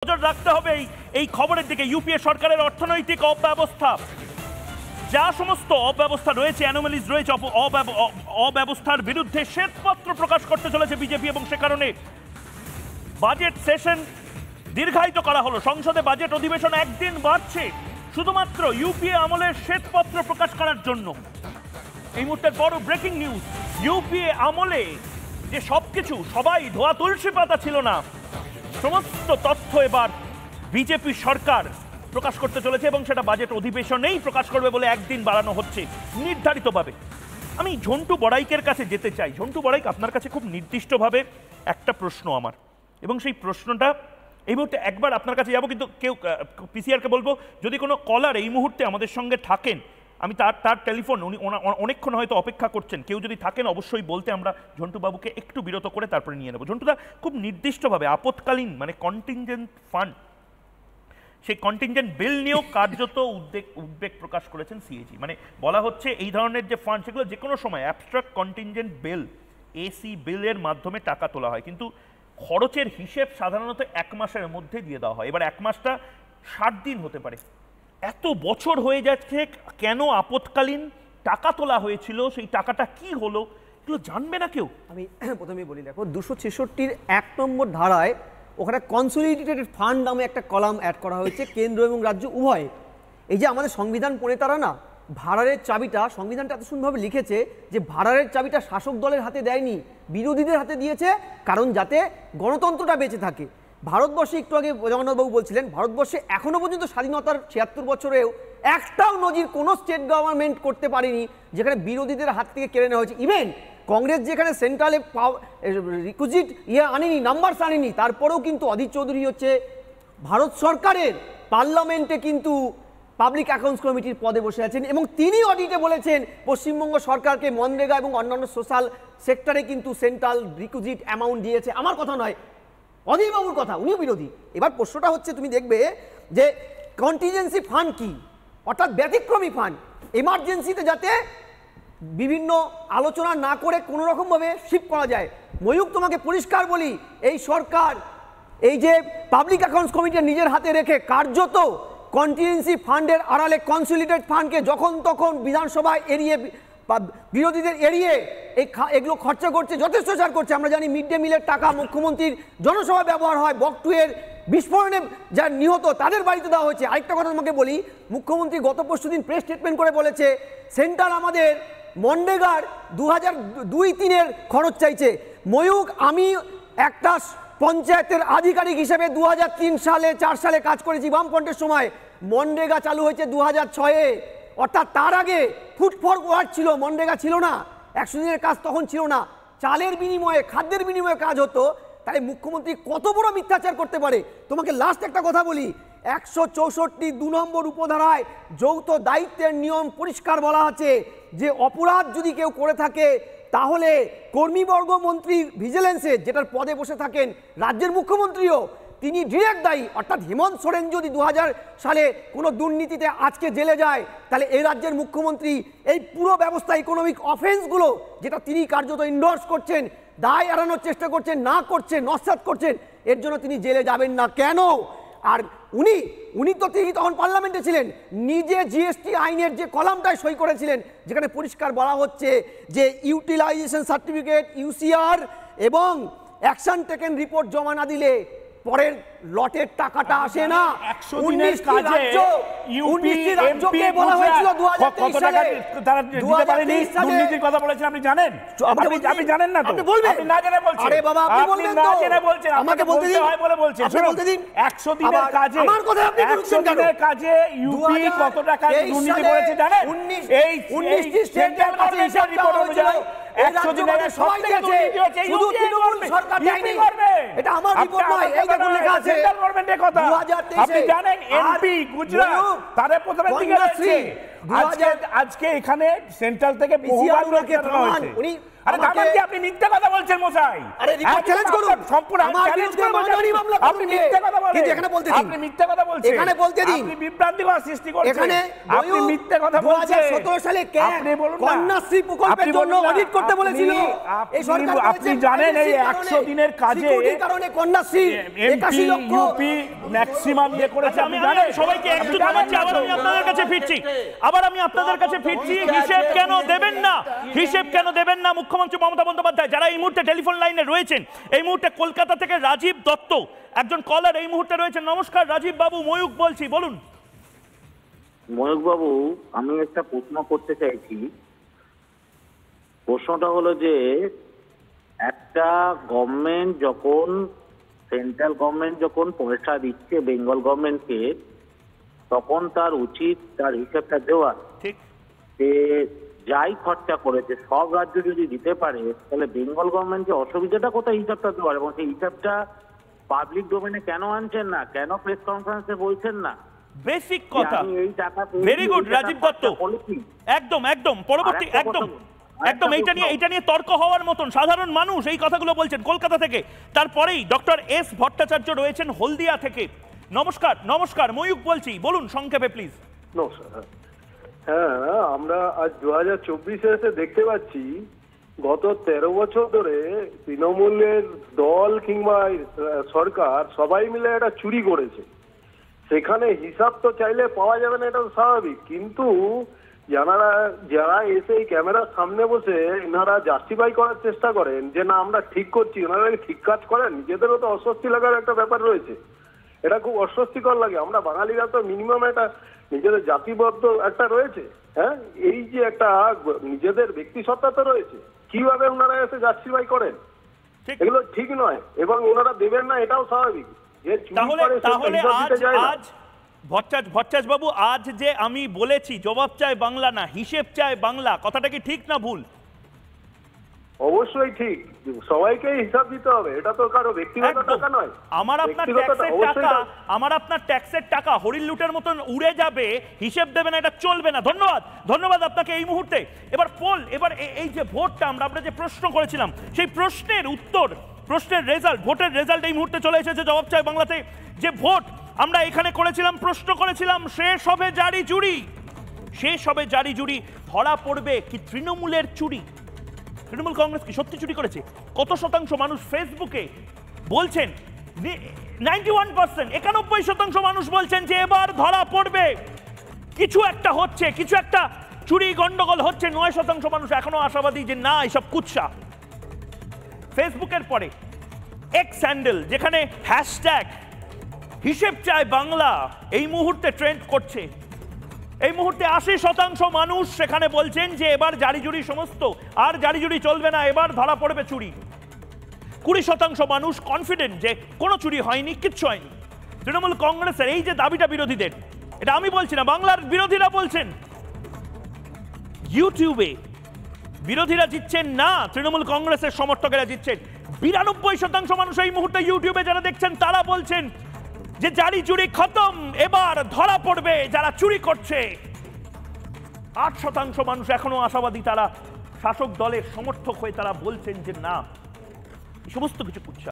নজর রাখতে হবে এই খবরের দিকে। ইউপিএ সরকারের অর্থনৈতিক অব্যবস্থা, যা সমস্ত অব্যবস্থা রয়েছে, অ্যানোমালিজ রয়েছে, অব্যবস্থার বিরুদ্ধে শ্বেতপত্র প্রকাশ করতে চলেছে বিজেপি, এবং সে কারণে বাজেট সেশন দীর্ঘায়িত করা হলো। সংসদে বাজেট অধিবেশন একদিন বাড়ছে শুধুমাত্র ইউপিএ আমলের শ্বেতপত্র প্রকাশ করার জন্য। এই মুহূর্তের বড় ব্রেকিং নিউজ, ইউপিএ আমলে যে সবকিছু সবাই ধোয়া তুলসী পাতা ছিল না, সমস্ত তথ্য এবার বিজেপি সরকার প্রকাশ করতে চলেছে, এবং সেটা বাজেট অধিবেশনেই প্রকাশ করবে বলে একদিন বাড়ানো হচ্ছে নির্ধারিতভাবে। আমি ঝন্টু বড়াইকের কাছে যেতে চাই। ঝন্টু বড়াইক, আপনার কাছে খুব নির্দিষ্টভাবে একটা প্রশ্ন আমার, এবং সেই প্রশ্নটা এই মুহূর্তে একবার আপনার কাছে যাবো, কিন্তু কেউ পিসিআরকে বলবো যদি কোনো কলার এই মুহূর্তে আমাদের সঙ্গে থাকেন, আমি তার টেলিফোন উনি অনেকক্ষণ হয়তো অপেক্ষা করছেন, কেউ যদি থাকেন অবশ্যই বলতে, আমরা ঝন্টুবাবুকে একটু বিরত করে তারপরে নিয়ে নেব। ঝন্টুদা, খুব নির্দিষ্টভাবে আপৎকালীন মানে কন্টিনজেন্ট ফান্ড, সেই কন্টিনজেন্ট বিল নিয়েও কার্যত উদ্বেগ প্রকাশ করেছেন সিএজি। মানে বলা হচ্ছে এই ধরনের যে ফান্ড, সেগুলো যে কোনো সময় অ্যাবস্ট্রাক্ট কন্টিনজেন্ট বিল, এসি বিলের মাধ্যমে টাকা তোলা হয়, কিন্তু খরচের হিসেব সাধারণত 1 মাসের মধ্যে দিয়ে দেওয়া হয়। এবার 1 মাসটা 60 দিন হতে পারে, এত বছর হয়ে যাচ্ছে, কেন আপৎকালীন টাকা তোলা হয়েছিল, সেই টাকাটা কি হলো, এগুলো জানবে না কেউ? আমি প্রথমেই বলি, দেখো 266-র 1 নম্বর ধারায় ওখানে কনসলিডেটেড ফান্ড নামে একটা কলাম অ্যাড করা হয়েছে, কেন্দ্র এবং রাজ্য উভয়। এই যে আমাদের সংবিধান পড়ে তারা না, ভাড়ারের চাবিটা, সংবিধানটা এত সুন্দরভাবে লিখেছে যে ভাড়ারের চাবিটা শাসক দলের হাতে দেয়নি, বিরোধীদের হাতে দিয়েছে, কারণ যাতে গণতন্ত্রটা বেঁচে থাকে। ভারতবর্ষে, একটু আগে জগন্নাথবাবু বলছিলেন, ভারতবর্ষে এখনো পর্যন্ত স্বাধীনতার 76 বছরেও একটাও নজির কোনো স্টেট গভর্নমেন্ট করতে পারেনি যেখানে বিরোধীদের হাত থেকে কেড়ে নেওয়া হয়েছে। ইভেন কংগ্রেস যেখানে সেন্ট্রালে রিকুইজিট আনেনি, নাম্বারস আনেনি, তারপরেও কিন্তু অধীর চৌধুরী হচ্ছে ভারত সরকারের পার্লামেন্টে কিন্তু পাবলিক অ্যাকাউন্টস কমিটির পদে বসে আছেন, এবং তিনি অডিটে বলেছেন পশ্চিমবঙ্গ সরকারকে মনরেগা এবং অন্যান্য সোশ্যাল সেক্টরে কিন্তু সেন্ট্রাল রিকুইজিট অ্যামাউন্ট দিয়েছে। আমার কথা নয়, অধীরবাবুর কথা, উনিও বিরোধী। এবার প্রশ্নটা হচ্ছে, তুমি দেখবে যে কন্টিনজেন্সি ফান্ড কি, অর্থাৎ ব্যতিক্রমী ফান্ড, এমার্জেন্সিতে যাতে বিভিন্ন আলোচনা না করে কোনো রকমভাবে শিফট করা যায়। ময়ূক, তোমাকে পরিষ্কার বলি, এই সরকার এই যে পাবলিক অ্যাকাউন্টস কমিটি নিজের হাতে রেখে কার্যত কন্টিনজেন্সি ফান্ডের আড়ালে কনসলিডেটেড ফান্ডকে যখন তখন বিধানসভায় এড়িয়ে, বিরোধীদের এড়িয়ে এগুলো খরচা করছে, যথেষ্ট ছাড় করছে। আমরা জানি মিড ডে মিলের টাকা মুখ্যমন্ত্রীর জনসভায় ব্যবহার হয়, বকটুয়ের বিস্ফোরণে যারা নিহত তাদের বাড়িতে দেওয়া হয়েছে। আরেকটা কথা তোমাকে বলি, মুখ্যমন্ত্রী গত পরশুদিন প্রেস স্টেটমেন্ট করে বলেছে সেন্ট্রাল আমাদের মনরেগার 2002-03-এর খরচ চাইছে। ময়ূক, আমি একটা পঞ্চায়েতের আধিকারিক হিসেবে 2003-04 সালে কাজ করেছি, বামফ্রন্টের সময়। মনরেগা চালু হয়েছে 2006-এ, অর্থাৎ তার আগে ফুড ফর ওয়ার্ক ছিল, মনরেগা ছিল না, 100 দিনের কাজ তখন ছিল না, চালের বিনিময়ে, খাদ্যের বিনিময়ে কাজ হতো। তাই মুখ্যমন্ত্রী কত বড় মিথ্যাচার করতে পারে? তোমাকে লাস্ট একটা কথা বলি, 164 নম্বর উপধারায় যৌথ দায়িত্বের নিয়ম পরিষ্কার বলা আছে যে অপরাধ যদি কেউ করে থাকে তাহলে কর্মীবর্গ মন্ত্রী ভিজিলেন্সে, যেটার পদে বসে থাকেন রাজ্যের মুখ্যমন্ত্রীও, তিনি ডিরেক্ট দায়ী। অর্থাৎ হেমন্ত সোরেন যদি 2000 সালে কোনো দুর্নীতিতে আজকে জেলে যায়, তাহলে এই রাজ্যের মুখ্যমন্ত্রী এই পুরো ব্যবস্থা, ইকোনমিক অফেন্সগুলো যেটা তিনি কার্যত ইন্ডোর্স করছেন, দায় এড়ানোর চেষ্টা করছেন, না করছেন, নস্যাৎ করছেন, এর জন্য তিনি জেলে যাবেন না কেন? আর উনি তো তিনি তখন পার্লামেন্টে ছিলেন, নিজে জিএসটি আইনের যে কলামটায় সই করেছিলেন, যেখানে পরিষ্কার বলা হচ্ছে যে ইউটিলাইজেশন সার্টিফিকেট, ইউসিআর এবং অ্যাকশন টেকেন রিপোর্ট জমা না দিলে পরের লটের টাকাটা আসে না। 19টি রাজ্যকে বলা হয়েছিল 2023 সালে তারা দিতে পারেনি, দুর্নীতির কথা বলেছেন, আপনি জানেন? আপনি জানেন না তো, আপনি বলবেন, আপনি না জেনে বলছেন। আরে বাবা, আপনি বলবেন তো, না জেনে বলছেন, আমাকে বলতে দিন, হয় বলে বলছেন। আপনি বলতে দিন। 100 দিনের কাজে, আমার কথা আপনি বলছেন কেন? 100 দিনের কাজে ইউপি কত টাকা দুর্নীতি করেছে জানেন? এই 19টি সেন্ট্রাল গভর্নমেন্টের রিপোর্ট অনুযায়ী 100 দিনের সব থেকে দুর্নীতি হয়েছে ইউপি সরকার দেয়নি। এটা আমার রিপোর্ট নয়, এই দেখুন লেখা আছে সেন্ট্রাল গভর্নমেন্টের কথা। আপনি জানেন এমপি গুজরাট তারে প্রথমে দিকে রয়েছে, আজকে এখানে সেন্ট্রাল থেকে বহুবার লোক হয়েছে। আরে দামান কি আপনি মিথ্যা কথা বলছেন মশাই? আরে রিপোর্ট চ্যালেঞ্জ করুন। সম্পূর্ণ আমার চ্যালেঞ্জ বিরুদ্ধে করব মানহানি মামলা করুন। আপনি মিথ্যা কথা বলেন। কিন্তু এখানে বলতে দিন। আপনি মিথ্যা কথা বলছেন। এখানে বলতে দিন। আপনি বিভ্রান্তিকর সৃষ্টি করছেন। এখানে আপনি মিথ্যা কথা বলছেন। 2017 সালে আপনি বলুন না। কন্যাশ্রী প্রকল্পের জন্য অডিট করতে বলেছিল। এই সরকার আপনি জানেন এই 100 দিনের কাজে সিকিউরিটির কারণে কন্যাশ্রী 81 লক্ষ ইউপি ম্যাক্সিমাম দিয়ে করেছে। আচ্ছা, আমি সবাইকে একটু থামাচ্ছি, আবার আমি আপনাদের কাছে ফিরছি। হিসেব কেন দেবেন না? হিসেব কেন দেবেন না মুখ্যমন্ত্রী মমতা বন্দ্যোপাধ্যায়, যারা এই মুহূর্তে টেলিফোন লাইনে রয়েছেন? এই মুহূর্তে কলকাতা থেকে রাজীব দত্ত একজন কলার এই মুহূর্তে রয়েছেন। নমস্কার রাজীব বাবু, ময়ূক বলছি, বলুন। ময়ূক বাবু, আমি একটা প্রশ্ন করতে চাইছি। প্রশ্নটা হলো যে একটা গভর্নমেন্ট যখন, সেন্ট্রাল গভর্নমেন্ট যখন পয়সা দিচ্ছে বেঙ্গল গভর্নমেন্টকে, তখন তার উচিত তার হিসাবটা দেওয়া। ঠিক। যে যাই খরচা করেছে সব রাজ্য যদি দিতে পারে, তাহলে বেঙ্গল গভর্নমেন্টকে অসুবিধাটা কোথায় হিসাবটা দেওয়ার, এবং সেই হিসাবটা পাবলিক ডোমেনে কেন আনছেন না, কেন প্রেস কনফারেন্সে বলছেন না? বেসিক কথা। এই টাকা ভেরি গুড রাজীব দত্ত, একদম একদম পরবর্তী একদম একদম এইটা নিয়ে তর্ক হওয়ার মতন। সাধারণ মানুষ এই কথাগুলো বলছেন কলকাতা থেকে। তারপরেই ডক্টর এস ভট্টাচার্য রয়েছেন হলদিয়া থেকে। নমস্কার। নমস্কার, ময়ূক বলছি, বলুন সংক্ষেপে প্লিজ। নমস্কার। হ্যাঁ, আমরা আজ 2024-এ এসে দেখতে পাচ্ছি গত 13 বছর ধরে তৃণমূলের দল কিংবা সরকার সবাই মিলে একটা চুরি করেছে। সেখানে হিসাব তো চাইলে পাওয়া যাবে না, এটা স্বাভাবিক। কিন্তু যারা এসে এই ক্যামেরার সামনে বসে এনারা জাস্টিফাই করার চেষ্টা করেন যে না আমরা ঠিক করছি, ওনারা ঠিক কাজ করেন, নিজেদেরও তো অস্বস্তি লাগার একটা ব্যাপার রয়েছে। এটা খুব অস্বস্তিকর লাগে। আমরা বাঙালিরা তো মিনিমাম একটা নিজেদের জাতিবদ্ধ একটা রয়েছে। হ্যাঁ, এই যে একটা নিজেদের ব্যক্তিসত্তা তো রয়েছে, কিভাবে ওনারা এসে জাস্টিফাই করেন? এগুলো ঠিক নয়, এবং ওনারা দেবেন না এটাও স্বাভাবিক। যে তাহলে আজ ভট্টাচ বাবু, আজ যে আমি বলেছি জবাব চাই বাংলা না হিসেব চাই বাংলা, কথাটা কি ঠিক না ভুল? অবশ্যই ঠিক, সবাইকে হিসাব দিতে হবে, এটা তো কারো ব্যক্তিগত টাকা নয়। আমার আপনার ট্যাক্সের টাকা হরিণ লুটের মতন উড়ে যাবে, হিসেব দেবে না, এটা চলবে না। ধন্যবাদ, ধন্যবাদ আপনাকে এই মুহূর্তে। এবার এই যে ভোটটা আমরা যে প্রশ্ন করেছিলাম, সেই প্রশ্নের উত্তর, প্রশ্নের রেজাল্ট, ভোটের রেজাল্ট এই মুহূর্তে চলে এসেছে জবাব চাই বাংলাতে। যে ভোট আমরা এখানে করেছিলাম, প্রশ্ন করেছিলাম, শেষ হবে জারি জুরি, শেষ হবে জারি জুরি, ধরা পড়বে কি তৃণমূলের চুরি? তৃণমূল কংগ্রেস কি সত্যি চুরি করেছে? কত শতাংশ মানুষ ফেসবুকে বলছেন, 91%, 91% মানুষ বলছেন যে এবার ধরা পড়বে, কিছু একটা হচ্ছে, কিছু একটা চুরি গন্ডগোল হচ্ছে। 9% মানুষ এখনো আশাবাদী যে না, এসব কুৎসা। ফেসবুকের পরে এক্স হ্যান্ডেল, যেখানে হ্যাশট্যাগ হিসেব চায় বাংলা এই মুহূর্তে ট্রেন্ড করছে, এই মুহূর্তে 80% মানুষ সেখানে বলছেন যে এবার জারি জুরি সমস্ত, আর জারি জুরি চলবে না, এবার ধরা পড়বে চুরি। 20% মানুষ কনফিডেন্ট যে কোনো চুরি হয়নি, কিচ্ছু হয়নি। তৃণমূল কংগ্রেসের এই যে দাবিটা বিরোধীদের, এটা আমি বলছি না, বাংলার বিরোধীরা বলছেন। ইউটিউবে বিরোধীরা জিতছেন না, তৃণমূল কংগ্রেসের সমর্থকেরা জিতছেন। 92% মানুষ এই মুহূর্তে ইউটিউবে যারা দেখছেন তারা বলছেন যে জারি চুরি খতম, এবার ধরা পড়বে যারা চুরি করছে। 8% মানুষ এখনো আশাবাদী, তারা শাসক দলের সমর্থক হয়ে তারা বলছেন যে না, সমস্ত কিছু কুৎসা।